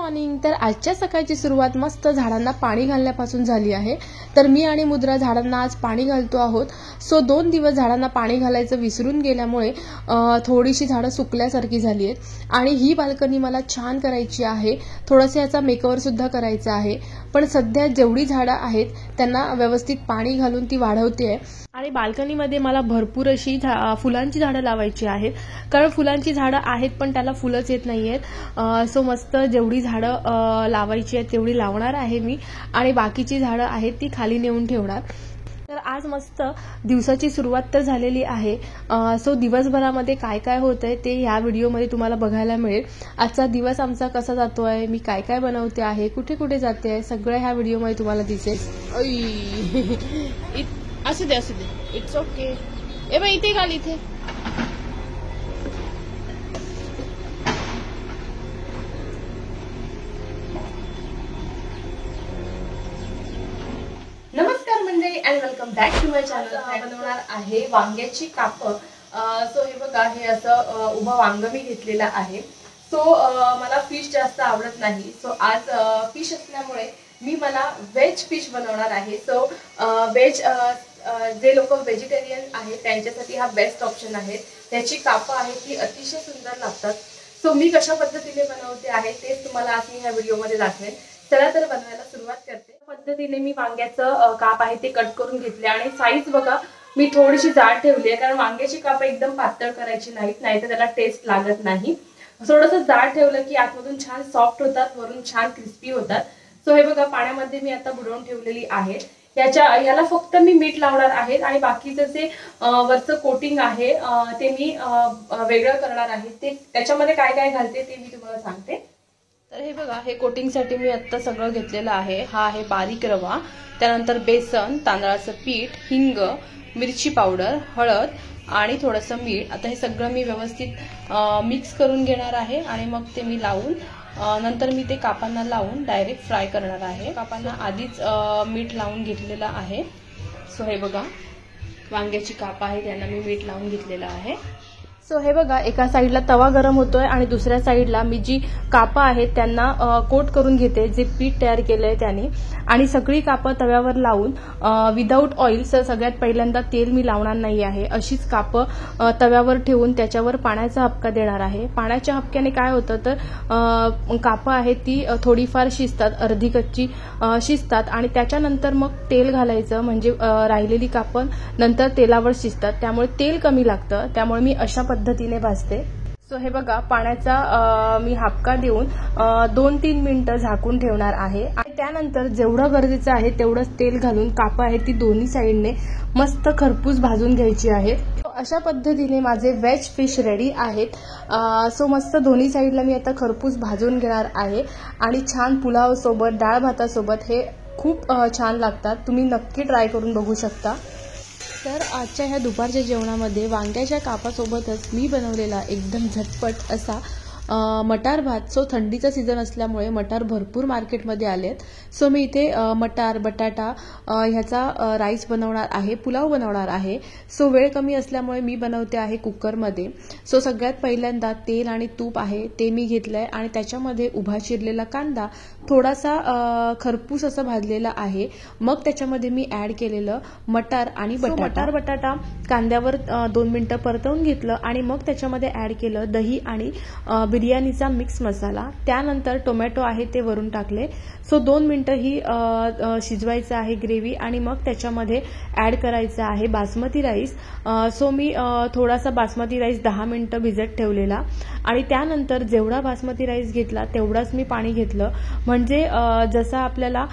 Morning. तर आजच्या सकाळची सुरुवात मस्त झाडांना पाणी घालण्यापासून झाली आहे। तर मी आणि मुद्रा झाडांना आज पाणी घालतो आहोत। सो 2 दिवस झाडांना पाणी घालायचं विसरून गेल्यामुळे थोडीशी झाडं सुकल्यासारखी झाली आहेत आणि ही बाल्कनी मला छान करायची आहे। थोडंसं याचा मेकओव्हर सुद्धा करायचा आहे, पण सध्या जेवढी झाडं आहेत त्यांना व्यवस्थित पाणी घालून ती वाढवते आहे। आणि बाल्कनीमध्ये मला भरपूर अशी फुलांची झाडं लावायची आहेत, कारण फुलांची झाडं आहेत पण त्याला फुलंच येत नाहीयेत। सो मस्त जेवढी झाडं लावायची आहेत तेवढी लावणार आहे मी आणि बाकीची झाडं आहेत ती खाली नेऊन ठेवणार। तर आज मस्त दिवसाची सुरुवात तर झालेली आहे। सो दिवसभरामध्ये काय काय होतंय ते ह्या व्हिडिओमध्ये तुम्हाला बघायला मिळेल। आजचा दिवस आमचा कसा जातोय, मी काय काय बनवते आहे, कुठे कुठे जाते आहे, सगळं ह्या व्हिडिओमध्ये तुम्हाला दिसेल। असू दे इट्स ओके। ए बाई इथे घाल इथे। नमस्कार मंडळी and welcome back to my channel. बनवणार आहे वांग्याची कापं। सो हे बघा, हे असं उभं वांग मी घेतलेलं आहे। सो मला फिश जास्त आवडत नाही, सो आज फिश असल्यामुळे मला व्हेज फिश बनवणार आहे। सो व्हेज जे लोक व्हेजिटेरियन आहेत त्यांच्यासाठी हा बेस्ट ऑप्शन आहे। त्याची कापं आहे ती अतिशय सुंदर लागतात। सो मी कशा पद्धतीने बनवते आहे तेच तुम्हाला आज मी ह्या व्हिडिओमध्ये दाखवेन। चला तर बनवायला सुरुवात करते। पद्धतीने मी वांग्याचं काप आहे ते कट करून घेतले आणि साईज बघा मी थोडीशी जाड ठेवली आहे, कारण वांग्याची कापं एकदम पातळ करायची नाहीत, नाहीतर त्याला टेस्ट लागत नाही। थोडंसं जाड ठेवलं की आतमधून छान सॉफ्ट होतात, वरून छान क्रिस्पी होतात। सो हे बघा पाण्यामध्ये मी आता बुडवून ठेवलेली आहे। याला फक्त मी मीठ लावणार आहे आणि बाकीचं जे वरचं कोटिंग आहे ते मी वेगळं करणार आहे। ते त्याच्यामध्ये काय काय घालते ते मी तुम्हाला सांगते। तर हे बघा, हे कोटिंगसाठी मी आता सगळं घेतलेलं आहे। हा आहे बारीक रवा, त्यानंतर बेसन, तांदळाचं पीठ, हिंग, मिरची पावडर, हळद आणि थोडंसं मीठ। आता हे सगळं मी व्यवस्थित मिक्स करून घेणार आहे आणि मग ते मी लावून नंतर मी ते कापांना लावून डायरेक्ट फ्राय करणार आहे। कापांना आधीच मीठ लावून घेतलेलं आहे। सो हे बघा, वांग्याची काप आहे त्यांना मी मीठ लावून घेतलेलं आहे। सो हे बघा, एका साईडला तवा गरम होतोय आणि दुसऱ्या साईडला मी जी कापं आहेत त्यांना कोट करून घेते, जे पीठ तयार केलंय त्याने। आणि सगळी कापं तव्यावर लावून विदाऊट ऑइल, सगळ्यात पहिल्यांदा तेल मी लावणार नाही आहे, अशीच कापं तव्यावर ठेवून त्याच्यावर पाण्याचा हबका देणार आहे। पाण्याच्या हबक्याने काय होतं तर कापं आहेत ती थोडीफार शिजतात, अर्धी कच्ची शिजतात आणि त्याच्यानंतर मग तेल घालायचं, म्हणजे राहिलेली कापं नंतर तेलावर शिजतात, त्यामुळे तेल कमी लागतं। त्यामुळे मी अशा पद्धतीने भाजते। सो हे बघा, पाण्याचा मी हापका देऊन 2-3 मिनिटं झाकून ठेवणार आहे आणि त्यानंतर जेवढं गरजेचं आहे तेवढंच तेल घालून कापं आहे ती दोन्ही साईडने मस्त खरपूस भाजून घ्यायची आहेत। अशा पद्धतीने माझे व्हेज फिश रेडी आहेत। सो मस्त दोन्ही साईडला मी आता खरपूस भाजून घेणार आहे आणि छान पुलाव सोबत, डाळ भातासोबत हे खूप छान लागतात। तुम्ही नक्की ट्राय करून बघू शकता। तर आजच्या ह्या दुपारच्या जेवणामध्ये वांग्याच्या कापासोबतच मी बनवलेला एकदम झटपट असा मटार भात। सो थंडीचा सीझन असल्यामुळे मटार भरपूर मार्केटमध्ये आलेत। सो मी इथे मटार, बटाटा ह्याचा राईस बनवणार आहे, पुलाव बनवणार आहे। सो वेळ कमी असल्यामुळे मी बनवते आहे कुकरमध्ये। सो सगळ्यात पहिल्यांदा तेल आणि तूप आहे ते मी घेतलंय आणि त्याच्यामध्ये उभा चिरलेला कांदा थोडासा खरपूस असं भाजलेला आहे। मग त्याच्यामध्ये मी ऍड केलेलं मटार आणि बटाटा कांद्यावर 2 मिनिटं परतवून घेतलं आणि मग त्याच्यामध्ये ऍड केलं दही आणि बिर्याणीचा मिक्स मसाला। त्यानंतर टोमॅटो आहे ते वरून टाकले। सो 2 मिनिटं ही शिजवायचं आहे ग्रेव्ही आणि मग त्याच्यामध्ये ऍड करायचं आहे बासमती राईस। सो मी थोडासा बासमती राईस 10 मिनिटं भिजत ठेवलेला आणि त्यानंतर जेवढा बासमती राईस घेतला तेवढाच मी पाणी घेतलं, म्हणजे जसा आपल्याला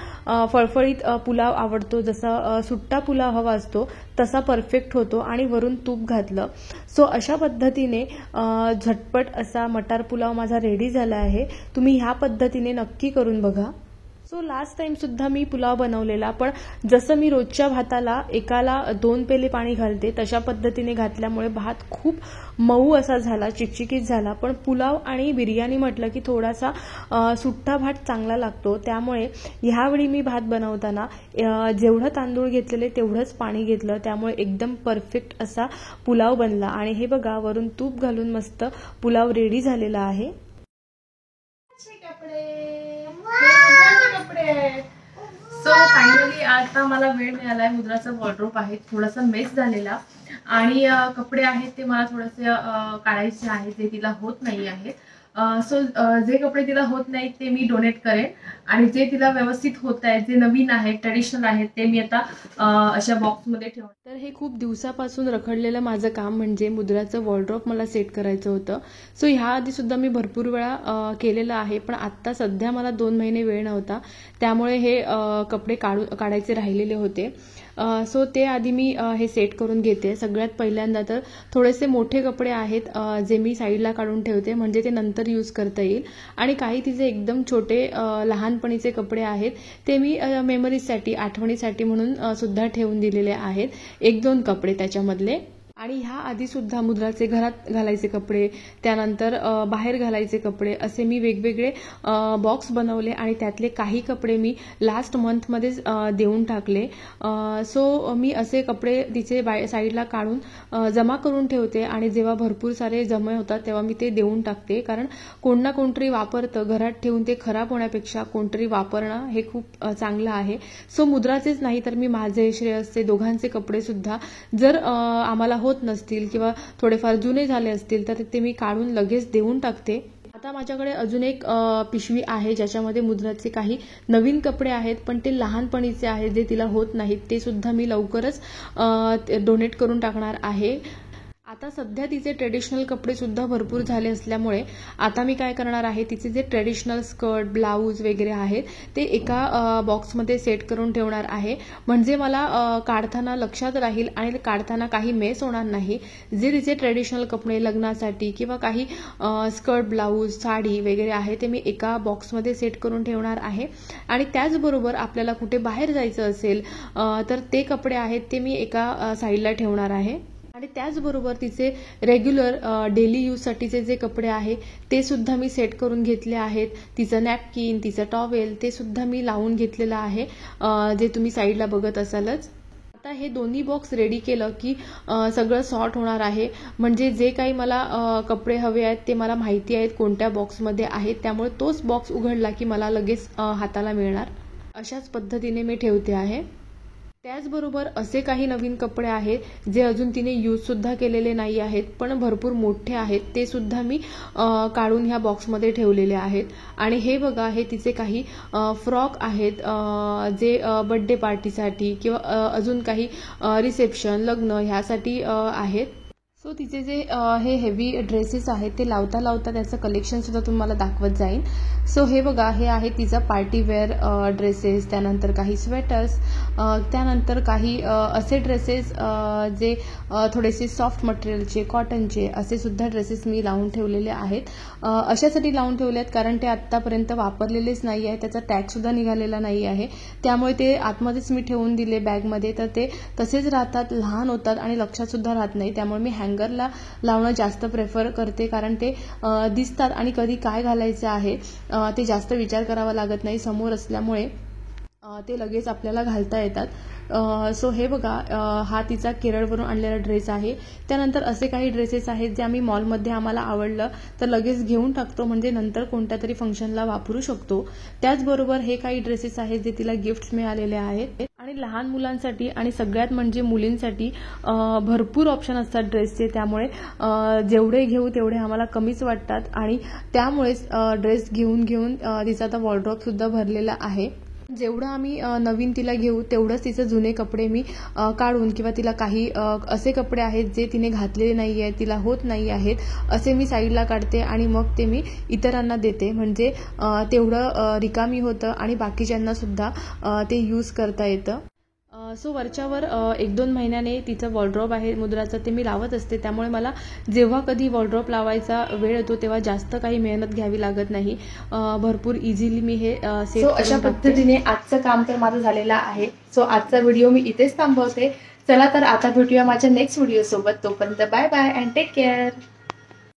फळफळीत पुलाव आवडतो, जसा सुट्टा पुलाव हवा असतो तसा परफेक्ट होतो आणि वरून तूप घातलं। सो अशा पद्धतीने झटपट असा मटार पुलाव माझा रेडी झाला आहे। तुम्ही ह्या पद्धतीने नक्की करून बघा। सो लास्ट टाइम सुद्धा मी पुलाव बनवलेला, पण जसं मी रोजच्या भाताला एकाला 2 पेले पाणी घालते तशा पद्धतीने घातल्यामुळे भात खूप मऊ असा झाला, चिकचिकीत झाला। पण पुलाव आणि बिर्याणी म्हटलं की थोडासा सुट्टा भात चांगला लागतो, त्यामुळे ह्यावेळी मी भात बनवताना जेवढं तांदूळ घेतलेले तेवढंच पाणी घेतलं, त्यामुळे एकदम परफेक्ट असा पुलाव बनला। आणि हे बघा, वरून तूप घालून मस्त पुलाव रेडी झालेला आहे। कपडे मुद्राचे कपडे आहेत. सो फायनली आता मला वेळ मिळालाय. मुद्राचा वॉर्डरोब आहे, थोडासा मेस झालेला आणि कपडे आहेत ते मला थोडेसे काढायचे आहेत जे तिला होत नाही आहेत. सो जे कपडे तिला होत नाहीत ते मी डोनेट करेन आणि जे तिला व्यवस्थित होत आहेत, जे नवीन आहेत, ट्रेडिशनल आहेत, ते मी आता अशा बॉक्समध्ये ठेवते. तर हे खूप दिवसापासून रखडलेलं माझं काम म्हणजे मुद्राचं वॉर्डरोब मला सेट करायचं होतं. सो ह्याआधी सुद्धा मी भरपूर वेळा केलेलं आहे, पण आत्ता सध्या मला 2 महिने वेळ नव्हता, त्यामुळे हे कपडे काढायचे राहिलेले होते. सो ते आधी मी हे सेट करून घेते. सगळ्यात पहिल्यांदा तर थोडेसे मोठे कपडे आहेत जे मी साईडला काढून ठेवते, म्हणजे ते नंतर यूज करता येईल. आणि काही तिचे एकदम छोटे लहानपणीचे कपडे आहेत ते मी मेमरीजसाठी, आठवणीसाठी म्हणून सुद्धा ठेवून दिलेले आहेत. 1-2 कपडे त्याच्यामधले. आणि ह्या आधी सुद्धा मुद्राचे घरात घालायचे कपडे, त्यानंतर बाहेर घालायचे कपडे, असे मी वेगवेगळे बॉक्स बनवले आणि त्यातले काही कपडे मी लास्ट मंथमध्येच देऊन टाकले. सो मी असे कपडे तिचे साईडला काढून जमा करून ठेवते आणि जेव्हा भरपूर सारे जमा होतात तेव्हा मी ते देऊन टाकते. कारण कोण ना कोणतरी वापरतं, घरात ठेवून ते खराब होण्यापेक्षा कोणतरी वापरणं हे खूप चांगलं आहे. सो मुद्राचेच नाही तर मी माझे, श्रेयसचे, दोघांचे कपडे सुद्धा जर आम्हाला होत नसतील किंवा थोडेफार जुने झाले असतील तर ते मी काढून लगेच देऊन टाकते. आता माझ्याकडे अजून एक पिशवी आहे ज्याच्यामध्ये मुद्राचे काही नवीन कपडे आहेत, पण ते लहानपणीचे आहेत जे तिला होत नाहीत. ते सुद्धा मी लवकरच डोनेट करून टाकणार आहे. आता सध्या तिचे ट्रेडिशनल कपडे सुद्धा भरपूर झाले असल्यामुळे आता मी काय करणार आहे, तिचे जे ट्रेडिशनल स्कर्ट, ब्लाऊज वगैरे आहेत ते एका बॉक्समध्ये सेट करून ठेवणार आहे. म्हणजे मला काढताना लक्षात राहील आणि काढताना काही मेस होणार नाही. जे तिचे ट्रेडिशनल कपडे लग्नासाठी किंवा काही स्कर्ट, ब्लाऊज, साडी वगैरे आहे ते मी एका बॉक्समध्ये सेट करून ठेवणार आहे. आणि त्याचबरोबर आपल्याला कुठे बाहेर जायचं असेल तर ते कपडे आहेत ते मी एका साईडला ठेवणार आहे. आणि त्याचबरोबर तिचे रेग्युलर डेली यूजसाठीचे जे कपडे आहे ते सुद्धा मी सेट करून घेतले आहेत. तिचं नॅपकिन, तिचं टॉवेल ते सुद्धा मी लावून घेतलेलं आहे, जे तुम्ही साईडला बघत असालच. आता हे दोन्ही बॉक्स रेडी केलं की सगळं सॉर्ट होणार आहे. म्हणजे जे काही मला कपडे हवे आहेत ते मला माहिती आहेत कोणत्या बॉक्समध्ये आहेत, त्यामुळे तोच बॉक्स उघडला की मला लगेच हाताला मिळणार. अशाच पद्धतीने मी ठेवते आहे. त्याचबरोबर असे काही नवीन कपडे आहेत जे अजून तिने यूज सुद्धा केलेले नाही आहेत, पण भरपूर मोठे आहेत, ते सुद्धा मी काढून ह्या बॉक्समध्ये ठेवलेले आहेत. आणि हे बघा, हे तिचे काही फ्रॉक आहेत जे बर्थडे पार्टीसाठी किंवा अजून काही रिसेप्शन, लग्न ह्यासाठी आहेत. सो तिचे जे हे हेवी ड्रेसेस आहेत ते लावता लावता त्याचं कलेक्शन सुद्धा तुम्हाला दाखवत जाईन. सो हे बघा, हे आहे तिचा पार्टीवेअर ड्रेसेस, त्यानंतर काही स्वेटर्स, त्यानंतर काही असे ड्रेसेस जे थोडेसे सॉफ्ट मटेरियलचे, कॉटनचे असे सुद्धा ड्रेसेस मी लावून ठेवलेले आहेत. अशासाठी लावून ठेवले आहेत कारण ते आत्तापर्यंत वापरलेलेच नाही आहे, त्याचा टॅगसुद्धा निघालेला नाही आहे, त्यामुळे ते आतमध्येच मी ठेवून दिले बॅगमध्ये. तर ते तसेच राहतात, लहान होतात आणि लक्षात सुद्धा राहत नाही. त्यामुळे मी हँगरला लावणं जास्त प्रेफर करते, कारण ते दिसतात आणि कधी काय घालायचं आहे ते जास्त विचार करावा लागत नाही, समोर असल्यामुळे ते लगेच आपल्याला घालता येतात. सो हे बघा, हा तिचा केरळवरून आणलेला ड्रेस आहे. त्यानंतर असे काही ड्रेसेस आहेत जे आम्ही मॉलमध्ये आम्हाला आवडलं तर लगेच घेऊन टाकतो, म्हणजे नंतर कोणत्या तरी फंक्शनला वापरू शकतो. त्याचबरोबर हे काही ड्रेसेस आहेत जे तिला गिफ्ट मिळालेले आहेत. आणि लहान मुलांसाठी आणि सगळ्यात म्हणजे मुलींसाठी भरपूर ऑप्शन असतात ड्रेसचे, त्यामुळे जेवढे घेऊ तेवढे आम्हाला कमीच वाटतात. आणि त्यामुळेच ड्रेस घेऊन तिचा आता वॉर्डरोब सुद्धा भरलेला आहे. जेवढं आम्ही नवीन तिला घेऊ तेवढंच तिचे जुने कपडे मी काढून किंवा तिला काही असे कपडे आहेत जे तिने घातलेले नाही आहेत, तिला होत नाही आहेत, असे मी साईडला काढते आणि मग ते मी इतरांना देते. म्हणजे तेवढं रिकामी होतं आणि बाकीच्यांना सुद्धा ते यूज करता येतं. सो वरच्यावर 1-2 महिन्याने तिचं वॉर्डरोब आहे मुद्राचं, ते मी लावत असते. त्यामुळे मला जेव्हा कधी वॉर्डरोब लावायचा वेळ येतो तेव्हा जास्त काही मेहनत घ्यावी लागत नाही, भरपूर इझिली मी हे सेट. सो अशा पद्धतीने आजचं काम तर माझं झालेलं आहे. सो आजचा व्हिडिओ मी इथेच थांबवते. चला तर आता भेटूया माझ्या नेक्स्ट व्हिडिओ सोबत. तोपर्यंत bye bye and take care.